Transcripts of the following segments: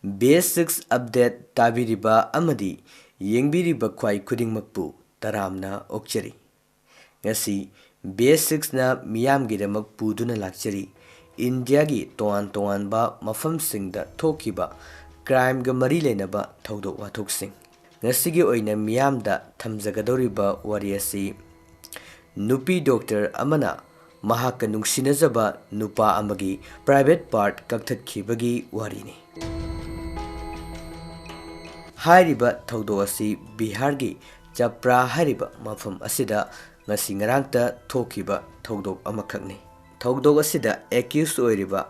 Basics update tabiriba amadi yengbiriba khwai khudingmakpu taramna okchari. Ngasi basics na miyamgidamak puduna lakchari. India gi toan ba mafamsingda thokiba crime ga mari lenaba thodok wathoksing. Ngasi gi oina miyamda thamjagadoriba wari asi nupi doctor amana mahaka nungsinajaba nupa amagi private part kakthakkhibagi warini. Hairiba thodok asi Bihar gi Chapra hairiba mafam asida ngasi ngarangta thokiba thodok amakhakni. Thodok asida accused oiriba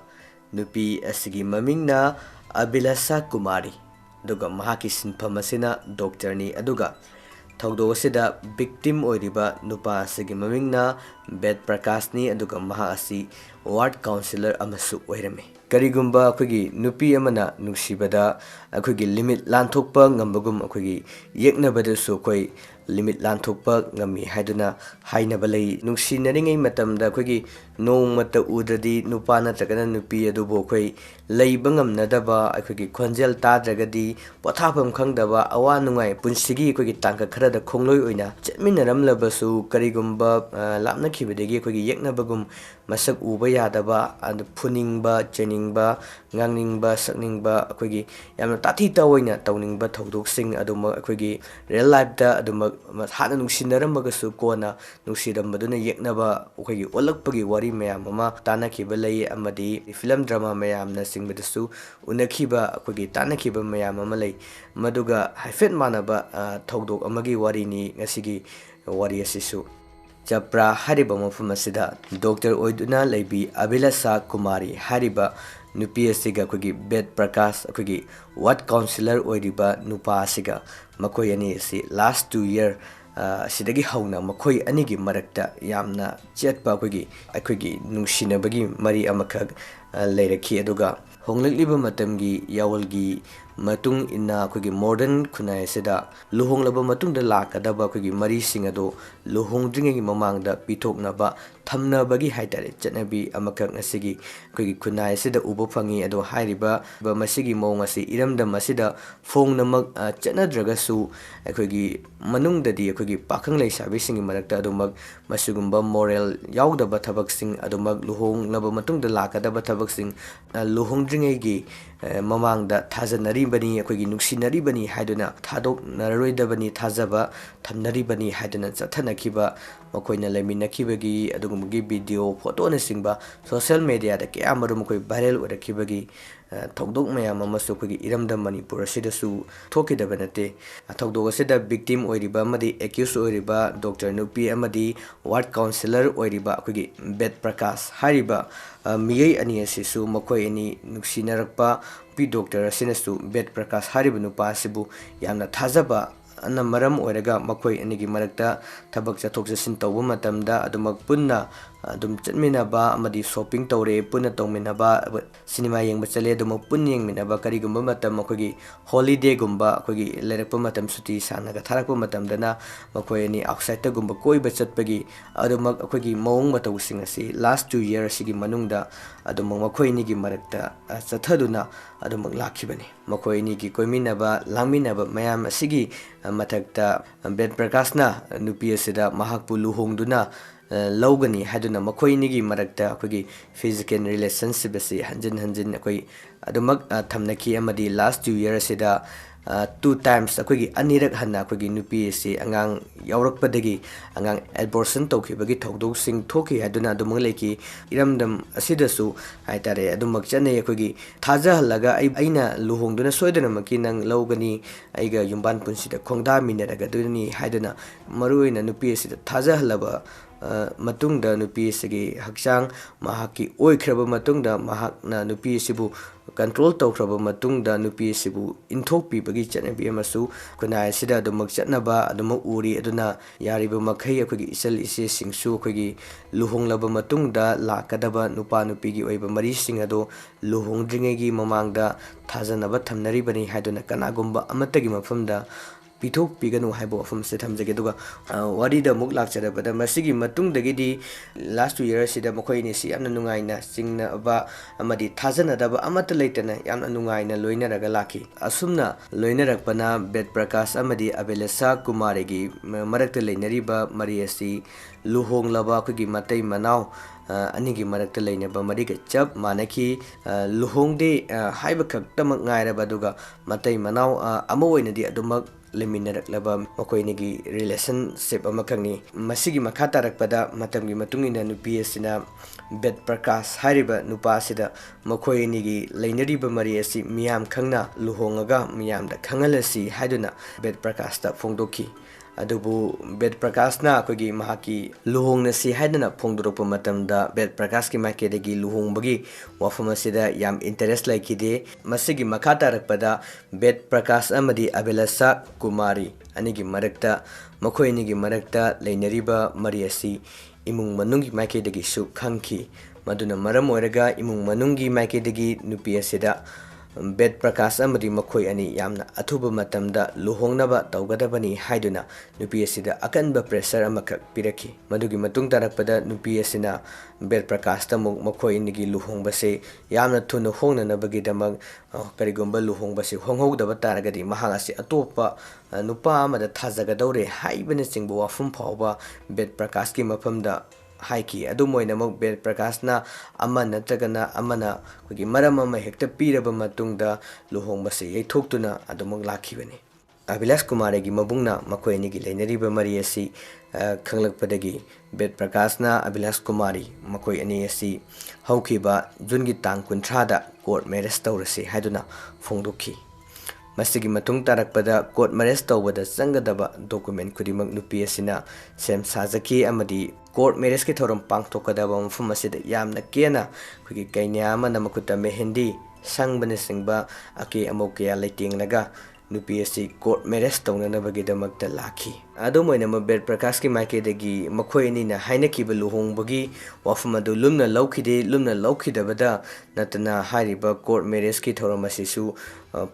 nupi asigi mamingna Abhilasa Kumari aduga mahaki sinpham asina doctor ni aduga thodok asida victim oiriba nupa asigi mamingna Bed Prakash ni aduga maha asi ward councillor amasu oirame. Karigumba akhoi nupi amana nungsibada akhoi limit lanthokpa ngambagum akhoi yeknabadasu akhoi limit lanthokpa ngami haiduna hainaba lei nungsineringai matamda akhoi nongmata udradi nupa natragana nupi adubo akhoi leiba ngamnadaba akhoi khonjel tadragadi pothapam khangdaba awa nungai punsigi akhoi tangka kharada khongloi oina chetminaramlabasu karigumba lapna khibadegi akhoi yeknabagum masak uba yadaba and phuningba cheningba ngangningba sakningba akhoi yamna tathi tawoina tawningba thodok sing aduma akhoi real life da aduma hana nungsinarambagasu kona nungsirammaduna yeknaba akhoi olakpagi wari mayam ama tanakhiba lei amadi film drama mayamna singbadasu unakhiba akhoi tanakhiba mayam ama lei maduga haifet manaba thodok amagi wari ni ngasigi wari asisu Chapra hariba mafum asida Dr. Oiduna Leibi Abhilasa Kumari hariba nupi asiga akhoi Bed Prakash akhoi ward councillor oiriba nupa asiga makoi ani asi last 2 year sidagi hauna makoi anigi marakta yamna chetpa akhoi nungsinabagi mari amakhak leirakhi aduga honglakliba matamgi yawalgi matung inna akhoi modern khunai asida luhonglaba matungda lakadaba akhoi mari singado luhongdringegi mamangda pithoknaba thamnabagi haitare chatnabi amakhak ngasigi akhoi khunai asida ubo phangi ado hairiba masigi mong asi iramdam asida phongnamak chatnadragasu akhoi manungdadi akhoi pakhang leisabi singi marakta adumak masugumba moral yaudaba thabaksing adumak luhongnaba matungda lakadaba thabaksing luhongdringegi mamangda thajanaribani akhoi nungsinaribani haiduna thadok nararoidabani thajaba thamnaribani haiduna chathanakhiba makoina leminakhibagi adugumgi video photo na singba social media da kayamarum koi viral orakhibagi thodok mayam amasu akhoi iramdam Manipur asidasu thokidaba nate thodok asida victim oiriba amadi accused oiriba Dr. Nupi amadi ward councillor oiriba akhoi Bed Prakash hariba miyai ani asisu makoi ani nuksinarakpa pi doctor asinasu Bed Prakash hariba nupa asibu yamna thajaba ana maram oiraga makoi anigi marakta thabak chathok jasin tawba matamda adumak punna adum chatminaba amadi shopping tawre punna tawminaba cinema yengba chale adum pun yengminaba karigumba matam makoi holiday gumba akhoi lerakpa matam suti sanaga tharakpa matamdana makoi ani outside ta gumba koiba chatpagi adumak akhoi mawong matawsing asi last 2 years sigi manungda adum makoi ni gi marakta chathaduna adumak lakhibani makoi ni gi koiminaba langminaba mayam asigi mathakta Bed Prakashna nupi asida mahakpu luhongduna lawgani haduna makoi nigi marakta akhoi physical relationship asi hanjin akhoi adumak thamnaki amadi last 2 years asida 2 times akhoi anirak hanna akhoi nupi asi angang yaurakpadagi angang abortion tawkhibagi thodok sing thoki haduna adumang leki iramdam asidasu haitare adumak chanei akhoi thaja halaga aina luhongduna soidana maki nang lawgani aiga yumban punsida khongda minaraga duni haidana maruina nupi asida thaja halaba matungda nupi asigi hakchang mahaki oikhraba matungda mahakna nupi asibu control tawkraba matungda nupi asibu inthokpi bagi chanabi amasu kunai sida adumak chatnaba adumak uri aduna yariba makhai akhoi isal ise singsu akhoi luhonglaba matungda lakadaba nupa nupi gi oiba mari sing ado luhongdringegi mamangda thajanaba thamnaribani haiduna kanagumba amatagi mafamda pithok piganu haibo wafam se thamjage duga wari da muk lakcharabada masigi matungdagidi last 2 years sida mokoi ni si yamna nungaina singna ba amadi thajana da ba amata leitana yamna nungaina loina raga laki asumna loina rakpana bet prakash amadi abelasa kumare gi marakta leinari ba mariasi luhong laba kugi matai manau anigi marakta leinaba mariga chap manaki luhong de haiba khaktamak ngairaba duga matai manau amoina di adumak leminarak laba makoinigi relationship amakangni masigi makata rakpada matamgi matungina nupi asina bet prakash hariba nupa asida makoinigi leinariba mari asi miyam khangna luhongaga miyamda khangalasi haiduna bet prakash ta phongdoki adubu bet prakash na kogi mahaki luhongna si haidana phongdoropa matamda bet prakash ki makedagi luhongbagi wafam asida yam interest laikide masigi makata rakpada bet prakash amadi abelasa kumari anigi marakta makoinigi marakta leinariba mari asi imung manungi makedagi su khangki maduna maram oiraga imung manungi makedagi nupi asida bet prakash amadi makoi ani yamna athuba matamda luhongnaba tawgadabani haiduna nupi asida akanba pressure amakak piraki madugi matung tarakpada nupi asina bet prakash tamuk makoi nigi luhongbase yamna thuna hongnanabagi damag karigomba luhongbase honghogdaba taragadi mahangasi atopa nupa amada thajagadore haibana chingbo wafum phawba bet prakash ki mafamda haiki adumoinamok bet prakash na amana tagana amana kugi maram ama hekta piraba matungda luhongbase yaithokutuna adumok lakhibani Abhilash Kumare gi mabungna makoini gi leinariba mari asi khanglakpadagi bet prakash na Abhilash Kumari makoi ani asi haukiba jungi tang kunthada court marriage tawrasi haiduna phongdokhi masigi matung tarakpada court marriage tawbada changadaba document kudimak nupi asina sem sajaki amadi court marriage ki thoram pangthokadaba mafum asida yamna kena kugi kainya amana makuta mehendi sangbane singba ake amokya leitinglaga nupi asi court marriage tawnanabagidamagta lakhi adumoina ma bet prakash ki makedagi makhoi ni na hainakiba luhongbagi wafam adu lumna laukhidabada natana hariba court marriage ki thoram asisu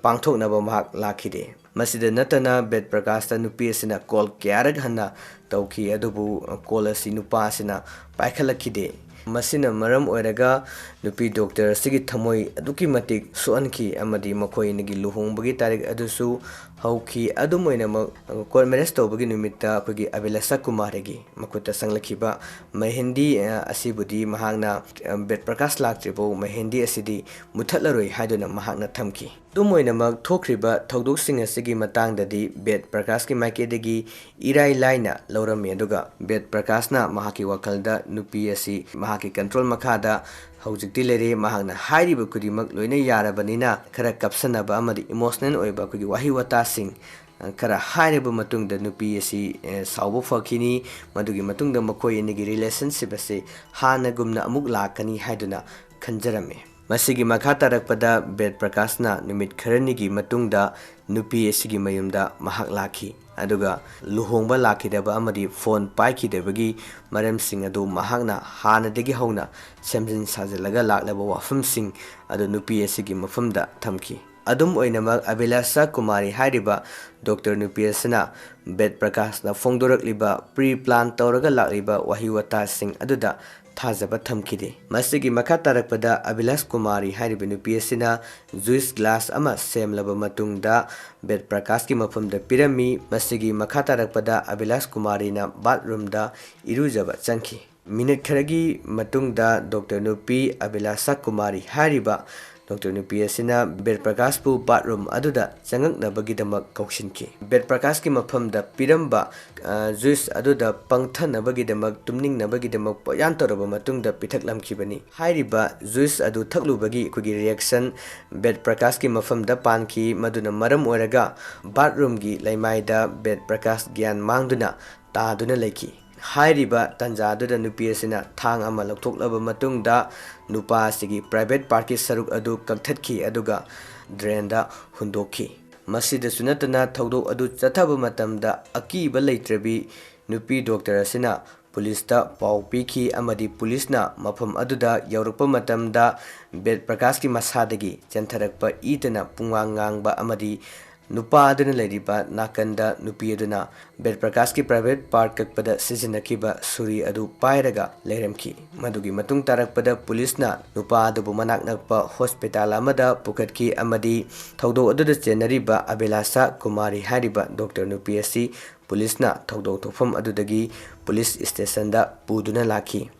pangthoknaba mahak lakhide masida natana bet prakash ta nupi asina call kyarak hanna tawki adubu call asi nupa asina paikhalakide masina maram oiraga nupi doctor sigi thamoi aduki matik suanki amadi makoi nigi luhongbagi tarik adusu hauki adumoina court marriage tawbagi numitta kogi Abhilasha Kumaregi makuta sanglakhiba mehendi asibudi mahangna bet prakash laktribo mehendi asidi muthatlaroi haiduna mahangna thamki dumoina mak thokriba thodok sing asigi matangdadi bet prakash ki makedagi irai laina lawrami aduga bet prakash na mahaki wakalda nupi asi mahaki control makhada haujikti lere mahangna hairiba kudimak loina yarabanina khara kapsanaba amadi emotional oiba kugi wahi wata sing kara hairiba matungda nupi asi saubo fakhini madugi matungda makoi nigi relationship ase hana gumna amuk lakani haiduna khanjarame masigi makha tarakpada bet prakash na numit kharanigi matungda nupi asigi mayumda mahak lakhi aduga luhongba lakhidaba amadi phone paikidabagi maram sing adu mahakna hanadagi hauna semjin sajalaga laklaba wafam sing adu nupi asigi mafamda thamki adum oinamak Abhilasha Kumari hariba Dr. Nupi asina bet prakash na phongdorakliba pre plan tawraga lakliba wahi wata sing aduda thajaba thamkide masigi makha tarakpada Abhilash Kumari hariba nupi asina juice glass ama semlaba matungda bet prakash ki mafamda pirami masigi makha tarakpada Abhilash Kumari na bathroom da irujaba changki minute kharagi matungda Dr. Nupi Abhilasha Kumari hariba Dr. Nupi asina bet prakash pu bathroom aduda changaknabagidamak kaushinki bet prakash ki mafamda piramba juice aduda pangthanabagidamak tumningnabagidamak poyantoraba matungda pithaklamkhibani hairiba juice adu thaklubagi kugi reaction bet prakash ki mafamda panki maduna maram oiraga bathroom gi laimaida bet prakash gyan mangduna taduna leki hairiba tanjaduna nupi asina thang ama loktoklaba matungda nupa asigi private park ki saruk adu kakthakhi aduga drain da hundokhi masida sunatana thodok adu chathaba matamda akiba leitrabi nupi doctor asina police ta pau piki amadi police na mafam aduda yaurakpa matamda bet prakash ki masadagi chentharakpa itana pungwang ngangba amadi nupa aduna leiriba nakanda nupi aduna Bedprakash ki private park kakpada sizinnakiba suri adu pairaga leiramki madugi matung tarakpada police na nupa adubu manak nakpa hospital amada pukatki amadi thaudo aduda chenariba Abelasa Kumari hariba Dr. Nupi asi police na thaudo thofam adudagi police station da puduna laki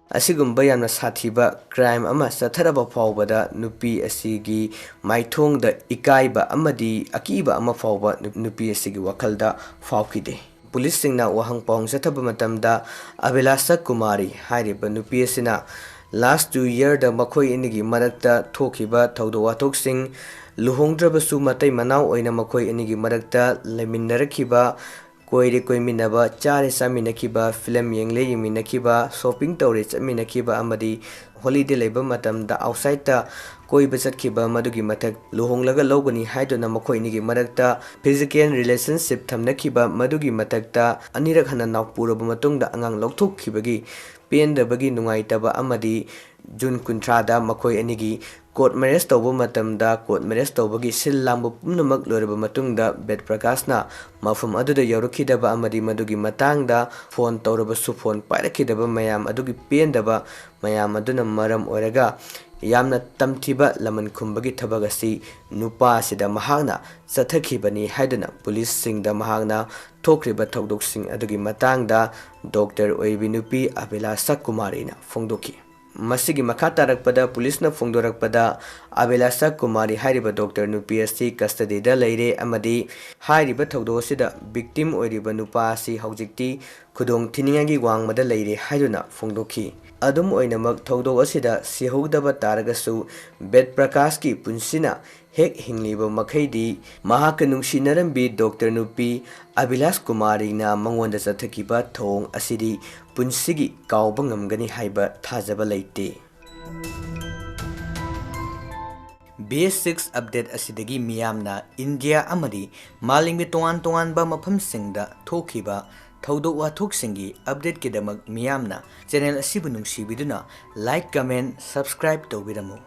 asigumba yamna sathiba crime ama satharaba fawbada nupi asigi maithong da ikaiba amadi akiba ama fawba nupi asigi wakalda fawkide police singna wahang pawng sathaba matamda Abelasa Kumari hariba nupi asina last 2 year da makhoi inigi marakta thokiba thaudo wathok sing luhongdrabasu matai manau oina makhoi inigi marakta leminnarakhiba koire koiminaba chare saminakiba film yengle yiminakiba shopping tawre chaminakiba amadi holiday leba matamda outside ta koiba chatkiba madugi mathak luhonglaga logani haidona makhoi nigi marakta physical relationship thamnakiba madugi mathakta anirak hana napuraba matungda angang lokthokkhibagi pendabagi nungaitaba amadi June 13 da makhoi anigi court marriage tawba matamda court marriage tawbagi sil lambu pumnamak loiraba matungda Bedprakash na mafum aduda yaurukidaba amadi madugi matangda phone tawrabasu phone pairakidaba mayam adugi pendaba mayam aduna maram oraga yamna tamthiba laman khumbagi thabagasi nupa sida mahagna chathakibani haiduna police singda mahagna thokriba thawdok sing adugi matangda Dr. Oibi Nupi Abelasa Kumari na phongdoki masigi makha tarakpada police na phongdorakpada Abelasa Kumari hariba Dr. Nupi asi custody da leire amadi hariba thawdo sida victim oiriba nupa asi haujikti khudong thiningagi wangmada leire haiduna phongdoki adum oinamak thawdo asida sihodaba taragasu Bedprakash ki punsina hek hingliba makhaidi mahaka nungshinarambi Dr. Nupi Abelasa Kumari na mangonda chathakiba thong asidi punsigi kauba ngamgani haiba thajaba leite B6 update asidagi miyamna India amadi malingbi tongan ba mafam singda thokiba thaudo wathok singi update kidamak miyamna channel asibu nungsibiduna like comment subscribe tawbiramu